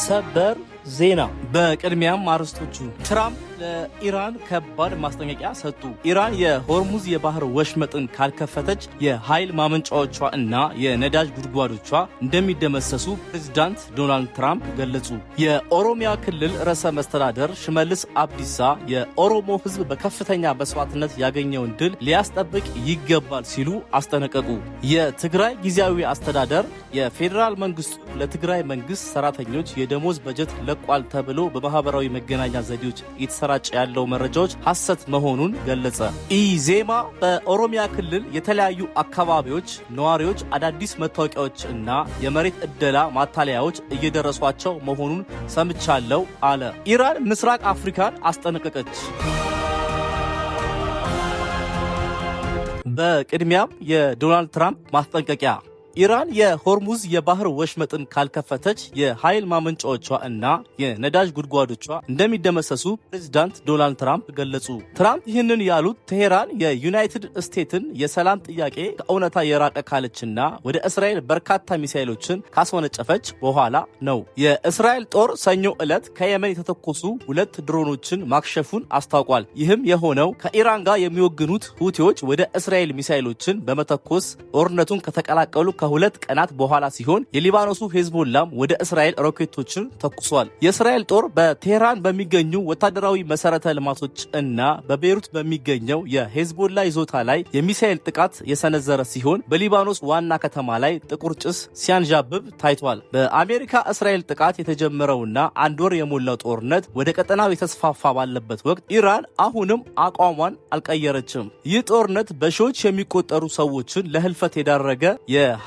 ሰበር ዜና በቅድሚያም አርዕስቶቹ ትራምፕ ለኢራን ከባድ ማስጠንቀቂያ ሰጡ። ኢራን የሆርሙዝ የባህር ወሽመጥን ካልከፈተች የኃይል ማመንጫዎቿ እና የነዳጅ ጉድጓዶቿ እንደሚደመሰሱ ፕሬዝዳንት ዶናልድ ትራምፕ ገለጹ። የኦሮሚያ ክልል ርዕሰ መስተዳደር ሽመልስ አብዲሳ የኦሮሞ ሕዝብ በከፍተኛ መስዋዕትነት ያገኘውን ድል ሊያስጠብቅ ይገባል ሲሉ አስጠነቀቁ። የትግራይ ጊዜያዊ አስተዳደር የፌዴራል መንግስቱ ለትግራይ መንግስት ሰራተኞች የደሞዝ በጀት ለቋል ተብሎ በማህበራዊ መገናኛ ዘዴዎች እየተሰራጨ ያለው መረጃዎች ሐሰት መሆኑን ገለጸ። ኢዜማ በኦሮሚያ ክልል የተለያዩ አካባቢዎች ነዋሪዎች አዳዲስ መታወቂያዎች እና የመሬት ዕደላ ማታለያዎች እየደረሷቸው መሆኑን ሰምቻለሁ አለ። ኢራን ምስራቅ አፍሪካን አስጠነቀቀች። በቅድሚያም የዶናልድ ትራምፕ ማስጠንቀቂያ ኢራን የሆርሙዝ የባህር ወሽመጥን ካልከፈተች የኃይል ማመንጫዎቿ እና የነዳጅ ጉድጓዶቿ እንደሚደመሰሱ ፕሬዝዳንት ዶናልድ ትራምፕ ገለጹ። ትራምፕ ይህንን ያሉት ቴሄራን የዩናይትድ ስቴትስን የሰላም ጥያቄ ከእውነታ የራቀ ካለችና ወደ እስራኤል በርካታ ሚሳኤሎችን ካስወነጨፈች በኋላ ነው። የእስራኤል ጦር ሰኞ ዕለት ከየመን የተተኮሱ 2 ድሮኖችን ማክሸፉን አስታውቋል። ይህም የሆነው ከኢራን ጋር የሚወግኑት ሁቲዎች ወደ እስራኤል ሚሳኤሎችን በመተኮስ ጦርነቱን ከተቀላቀሉ ከ2 ቀናት በኋላ ሲሆን የሊባኖሱ ሄዝቦላም ወደ እስራኤል ሮኬቶችን ተኩሷል። የእስራኤል ጦር በቴህራን በሚገኙ ወታደራዊ መሰረተ ልማቶች እና በቤይሩት በሚገኘው የሄዝቦላ ይዞታ ላይ የሚሳኤል ጥቃት የሰነዘረ ሲሆን በሊባኖስ ዋና ከተማ ላይ ጥቁር ጭስ ሲያንዣብብ ታይቷል። በአሜሪካ እስራኤል ጥቃት የተጀመረውና 1 ወር የሞላው ጦርነት ወደ ቀጠናው የተስፋፋ ባለበት ወቅት ኢራን አሁንም አቋሟን አልቀየረችም። ይህ ጦርነት በሺዎች የሚቆጠሩ ሰዎችን ለህልፈት የዳረገ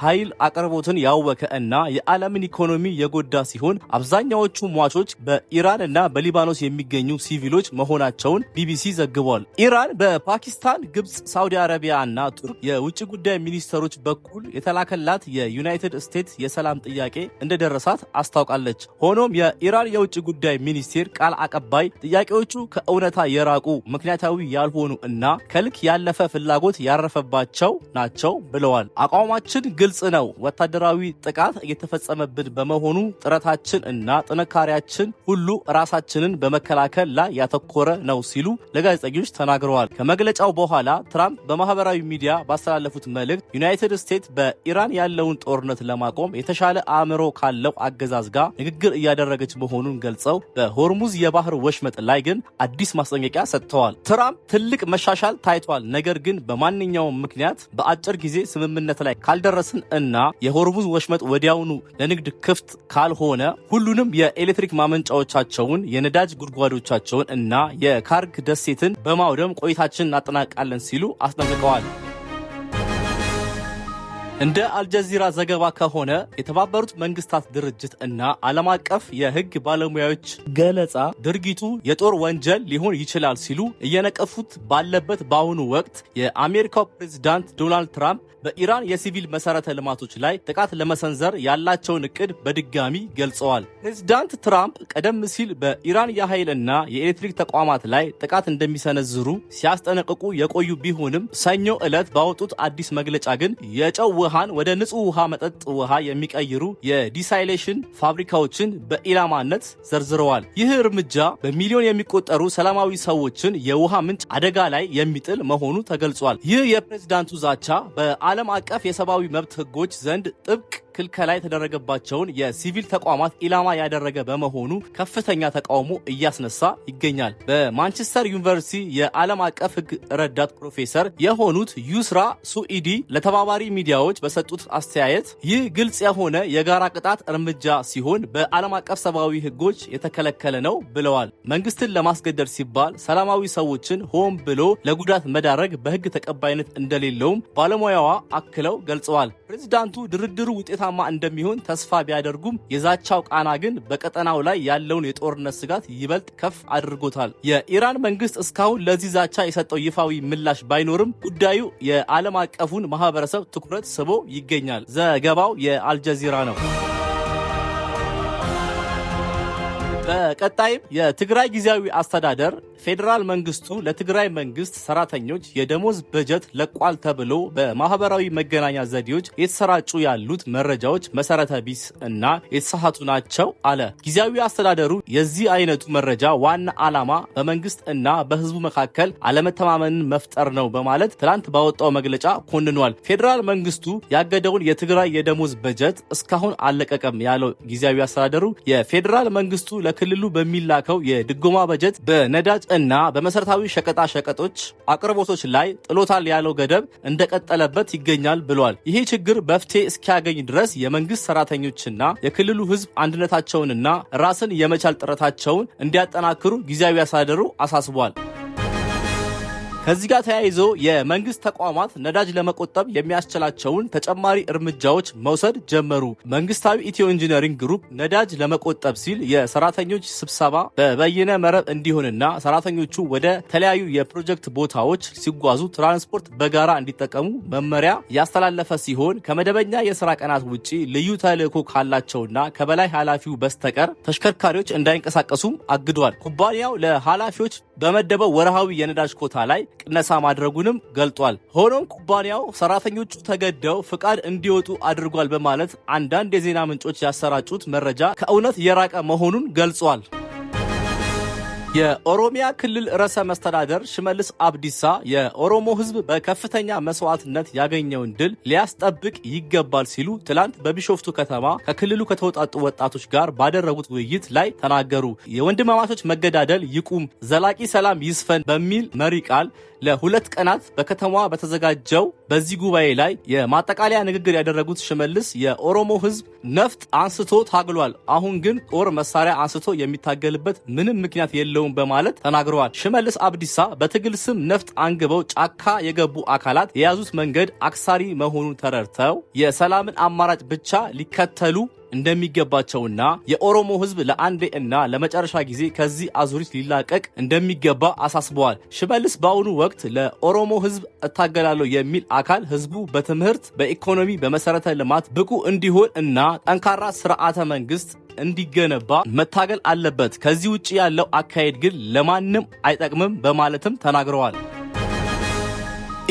ኃይል አቅርቦትን ያወከ እና የዓለምን ኢኮኖሚ የጎዳ ሲሆን አብዛኛዎቹ ሟቾች በኢራን እና በሊባኖስ የሚገኙ ሲቪሎች መሆናቸውን ቢቢሲ ዘግቧል። ኢራን በፓኪስታን፣ ግብጽ፣ ሳውዲ አረቢያ እና ቱርክ የውጭ ጉዳይ ሚኒስተሮች በኩል የተላከላት የዩናይትድ ስቴትስ የሰላም ጥያቄ እንደደረሳት አስታውቃለች። ሆኖም የኢራን የውጭ ጉዳይ ሚኒስቴር ቃል አቀባይ ጥያቄዎቹ ከእውነታ የራቁ ምክንያታዊ ያልሆኑ እና ከልክ ያለፈ ፍላጎት ያረፈባቸው ናቸው ብለዋል። አቋማችን ግልጽ ነው። ወታደራዊ ጥቃት እየተፈጸመብን በመሆኑ ጥረታችን እና ጥንካሬያችን ሁሉ ራሳችንን በመከላከል ላይ ያተኮረ ነው ሲሉ ለጋዜጠኞች ተናግረዋል። ከመግለጫው በኋላ ትራምፕ በማህበራዊ ሚዲያ ባስተላለፉት መልእክት ዩናይትድ ስቴትስ በኢራን ያለውን ጦርነት ለማቆም የተሻለ አእምሮ ካለው አገዛዝ ጋር ንግግር እያደረገች መሆኑን ገልጸው በሆርሙዝ የባህር ወሽመጥ ላይ ግን አዲስ ማስጠንቀቂያ ሰጥተዋል። ትራምፕ ትልቅ መሻሻል ታይቷል፣ ነገር ግን በማንኛውም ምክንያት በአጭር ጊዜ ስምምነት ላይ ካልደረስን እና የሆርሙዝ ወሽመጥ ወዲያውኑ ለንግድ ክፍት ካልሆነ ሁሉንም የኤሌክትሪክ ማመንጫዎቻቸውን፣ የነዳጅ ጉድጓዶቻቸውን እና የካርግ ደሴትን በማውደም ቆይታችንን እናጠናቃለን ሲሉ አስጠንቅቀዋል። እንደ አልጀዚራ ዘገባ ከሆነ የተባበሩት መንግስታት ድርጅት እና ዓለም አቀፍ የሕግ ባለሙያዎች ገለጻ ድርጊቱ የጦር ወንጀል ሊሆን ይችላል ሲሉ እየነቀፉት ባለበት በአሁኑ ወቅት የአሜሪካው ፕሬዝዳንት ዶናልድ ትራምፕ በኢራን የሲቪል መሰረተ ልማቶች ላይ ጥቃት ለመሰንዘር ያላቸውን እቅድ በድጋሚ ገልጸዋል። ፕሬዝዳንት ትራምፕ ቀደም ሲል በኢራን የኃይል እና የኤሌክትሪክ ተቋማት ላይ ጥቃት እንደሚሰነዝሩ ሲያስጠነቅቁ የቆዩ ቢሆንም ሰኞ ዕለት ባወጡት አዲስ መግለጫ ግን የጨው ውሃን ወደ ንጹህ ውሃ መጠጥ ውሃ የሚቀይሩ የዲሳይሌሽን ፋብሪካዎችን በኢላማነት ዘርዝረዋል። ይህ እርምጃ በሚሊዮን የሚቆጠሩ ሰላማዊ ሰዎችን የውሃ ምንጭ አደጋ ላይ የሚጥል መሆኑ ተገልጿል። ይህ የፕሬዝዳንቱ ዛቻ በዓለም አቀፍ የሰብአዊ መብት ሕጎች ዘንድ ጥብቅ ክልከላ የተደረገባቸውን የሲቪል ተቋማት ኢላማ ያደረገ በመሆኑ ከፍተኛ ተቃውሞ እያስነሳ ይገኛል። በማንቸስተር ዩኒቨርሲቲ የዓለም አቀፍ ሕግ ረዳት ፕሮፌሰር የሆኑት ዩስራ ሱኢዲ ለተባባሪ ሚዲያዎች በሰጡት አስተያየት ይህ ግልጽ የሆነ የጋራ ቅጣት እርምጃ ሲሆን በዓለም አቀፍ ሰብአዊ ሕጎች የተከለከለ ነው ብለዋል። መንግስትን ለማስገደድ ሲባል ሰላማዊ ሰዎችን ሆን ብሎ ለጉዳት መዳረግ በሕግ ተቀባይነት እንደሌለውም ባለሙያዋ አክለው ገልጸዋል። ፕሬዝዳንቱ ድርድሩ ውጤታማ እንደሚሆን ተስፋ ቢያደርጉም የዛቻው ቃና ግን በቀጠናው ላይ ያለውን የጦርነት ስጋት ይበልጥ ከፍ አድርጎታል። የኢራን መንግስት እስካሁን ለዚህ ዛቻ የሰጠው ይፋዊ ምላሽ ባይኖርም ጉዳዩ የዓለም አቀፉን ማህበረሰብ ትኩረት ስቦ ይገኛል። ዘገባው የአልጀዚራ ነው። በቀጣይም የትግራይ ጊዜያዊ አስተዳደር ፌዴራል መንግስቱ ለትግራይ መንግስት ሰራተኞች የደሞዝ በጀት ለቋል ተብሎ በማህበራዊ መገናኛ ዘዴዎች የተሰራጩ ያሉት መረጃዎች መሰረተ ቢስ እና የተሳሳቱ ናቸው አለ። ጊዜያዊ አስተዳደሩ የዚህ አይነቱ መረጃ ዋና ዓላማ በመንግስት እና በህዝቡ መካከል አለመተማመንን መፍጠር ነው በማለት ትላንት ባወጣው መግለጫ ኮንኗል። ፌዴራል መንግስቱ ያገደውን የትግራይ የደሞዝ በጀት እስካሁን አለቀቀም ያለው ጊዜያዊ አስተዳደሩ የፌዴራል መንግስቱ ለክልሉ በሚላከው የድጎማ በጀት በነዳጅ እና በመሰረታዊ ሸቀጣ ሸቀጦች አቅርቦቶች ላይ ጥሎታል ያለው ገደብ እንደቀጠለበት ይገኛል ብሏል። ይሄ ችግር መፍትሄ እስኪያገኝ ድረስ የመንግስት ሰራተኞችና የክልሉ ህዝብ አንድነታቸውንና ራስን የመቻል ጥረታቸውን እንዲያጠናክሩ ጊዜያዊ አስተዳደሩ አሳስቧል። ከዚህ ጋር ተያይዞ የመንግስት ተቋማት ነዳጅ ለመቆጠብ የሚያስችላቸውን ተጨማሪ እርምጃዎች መውሰድ ጀመሩ። መንግስታዊ ኢትዮ ኢንጂነሪንግ ግሩፕ ነዳጅ ለመቆጠብ ሲል የሰራተኞች ስብሰባ በበይነ መረብ እንዲሆንና ሰራተኞቹ ወደ ተለያዩ የፕሮጀክት ቦታዎች ሲጓዙ ትራንስፖርት በጋራ እንዲጠቀሙ መመሪያ ያስተላለፈ ሲሆን ከመደበኛ የስራ ቀናት ውጪ ልዩ ተልዕኮ ካላቸውና ከበላይ ኃላፊው በስተቀር ተሽከርካሪዎች እንዳይንቀሳቀሱም አግዷል። ኩባንያው ለኃላፊዎች በመደበው ወርሃዊ የነዳጅ ኮታ ላይ ቅነሳ ማድረጉንም ገልጧል። ሆኖም ኩባንያው ሰራተኞቹ ተገደው ፍቃድ እንዲወጡ አድርጓል በማለት አንዳንድ የዜና ምንጮች ያሰራጩት መረጃ ከእውነት የራቀ መሆኑን ገልጿል። የኦሮሚያ ክልል ርዕሰ መስተዳደር ሽመልስ አብዲሳ የኦሮሞ ህዝብ በከፍተኛ መስዋዕትነት ያገኘውን ድል ሊያስጠብቅ ይገባል ሲሉ ትላንት በቢሾፍቱ ከተማ ከክልሉ ከተወጣጡ ወጣቶች ጋር ባደረጉት ውይይት ላይ ተናገሩ። የወንድማማቾች መገዳደል ይቁም፣ ዘላቂ ሰላም ይስፈን በሚል መሪ ቃል ለ2 ቀናት በከተማዋ በተዘጋጀው በዚህ ጉባኤ ላይ የማጠቃለያ ንግግር ያደረጉት ሽመልስ የኦሮሞ ህዝብ ነፍጥ አንስቶ ታግሏል፣ አሁን ግን ጦር መሳሪያ አንስቶ የሚታገልበት ምንም ምክንያት የለውም በማለት ተናግረዋል። ሽመልስ አብዲሳ በትግል ስም ነፍጥ አንግበው ጫካ የገቡ አካላት የያዙት መንገድ አክሳሪ መሆኑን ተረድተው የሰላምን አማራጭ ብቻ ሊከተሉ እንደሚገባቸውና የኦሮሞ ህዝብ ለአንዴ እና ለመጨረሻ ጊዜ ከዚህ አዙሪት ሊላቀቅ እንደሚገባ አሳስበዋል። ሽመልስ በአሁኑ ወቅት ለኦሮሞ ህዝብ እታገላለሁ የሚል አካል ህዝቡ በትምህርት፣ በኢኮኖሚ፣ በመሰረተ ልማት ብቁ እንዲሆን እና ጠንካራ ስርዓተ መንግስት እንዲገነባ መታገል አለበት። ከዚህ ውጭ ያለው አካሄድ ግን ለማንም አይጠቅምም በማለትም ተናግረዋል።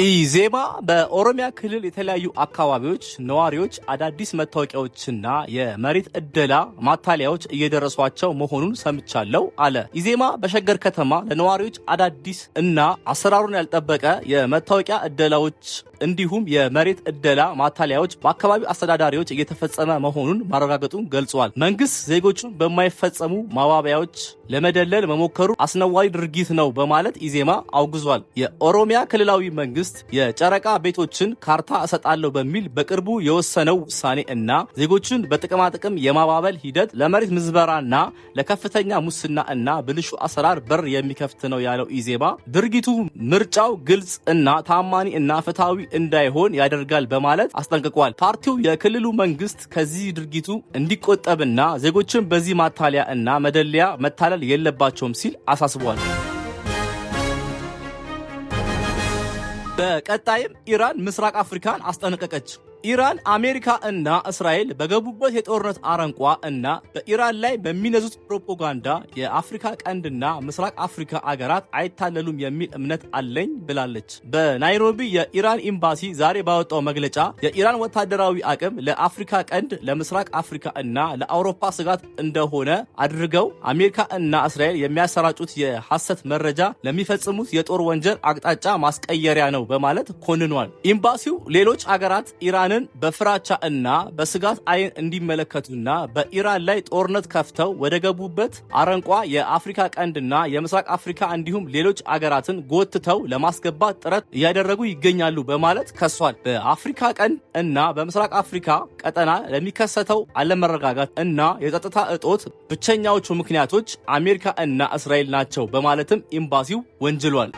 ኢዜማ በኦሮሚያ ክልል የተለያዩ አካባቢዎች ነዋሪዎች አዳዲስ መታወቂያዎችና የመሬት ዕደላ ማታለያዎች እየደረሷቸው መሆኑን ሰምቻለሁ አለ። ኢዜማ በሸገር ከተማ ለነዋሪዎች አዳዲስ እና አሰራሩን ያልጠበቀ የመታወቂያ ዕደላዎች እንዲሁም የመሬት ዕደላ ማታለያዎች በአካባቢው አስተዳዳሪዎች እየተፈጸመ መሆኑን ማረጋገጡን ገልጿል። መንግስት ዜጎቹን በማይፈጸሙ ማባቢያዎች ለመደለል መሞከሩ አስነዋሪ ድርጊት ነው በማለት ኢዜማ አውግዟል። የኦሮሚያ ክልላዊ መንግስት የጨረቃ ቤቶችን ካርታ እሰጣለሁ በሚል በቅርቡ የወሰነው ውሳኔ እና ዜጎችን በጥቅማጥቅም የማባበል ሂደት ለመሬት ምዝበራና ለከፍተኛ ሙስና እና ብልሹ አሰራር በር የሚከፍት ነው ያለው ኢዜማ ድርጊቱ ምርጫው ግልጽ እና ታማኒ እና ፍትሃዊ እንዳይሆን ያደርጋል በማለት አስጠንቅቋል። ፓርቲው የክልሉ መንግስት ከዚህ ድርጊቱ እንዲቆጠብና ዜጎችን በዚህ ማታለያ እና መደለያ መታለል የለባቸውም ሲል አሳስቧል። በቀጣይም ኢራን ምስራቅ አፍሪካን አስጠነቀቀች። ኢራን አሜሪካ እና እስራኤል በገቡበት የጦርነት አረንቋ እና በኢራን ላይ በሚነዙት ፕሮፓጋንዳ የአፍሪካ ቀንድና ምስራቅ አፍሪካ አገራት አይታለሉም የሚል እምነት አለኝ ብላለች። በናይሮቢ የኢራን ኤምባሲ ዛሬ ባወጣው መግለጫ የኢራን ወታደራዊ አቅም ለአፍሪካ ቀንድ፣ ለምስራቅ አፍሪካ እና ለአውሮፓ ስጋት እንደሆነ አድርገው አሜሪካ እና እስራኤል የሚያሰራጩት የሐሰት መረጃ ለሚፈጽሙት የጦር ወንጀል አቅጣጫ ማስቀየሪያ ነው በማለት ኮንኗል። ኤምባሲው ሌሎች አገራት ኢራን በፍራቻ እና በስጋት አይን እንዲመለከቱና በኢራን ላይ ጦርነት ከፍተው ወደ ገቡበት አረንቋ የአፍሪካ ቀንድና የምስራቅ አፍሪካ እንዲሁም ሌሎች አገራትን ጎትተው ለማስገባት ጥረት እያደረጉ ይገኛሉ በማለት ከሷል። በአፍሪካ ቀንድ እና በምስራቅ አፍሪካ ቀጠና ለሚከሰተው አለመረጋጋት እና የጸጥታ እጦት ብቸኛዎቹ ምክንያቶች አሜሪካ እና እስራኤል ናቸው በማለትም ኤምባሲው ወንጅሏል።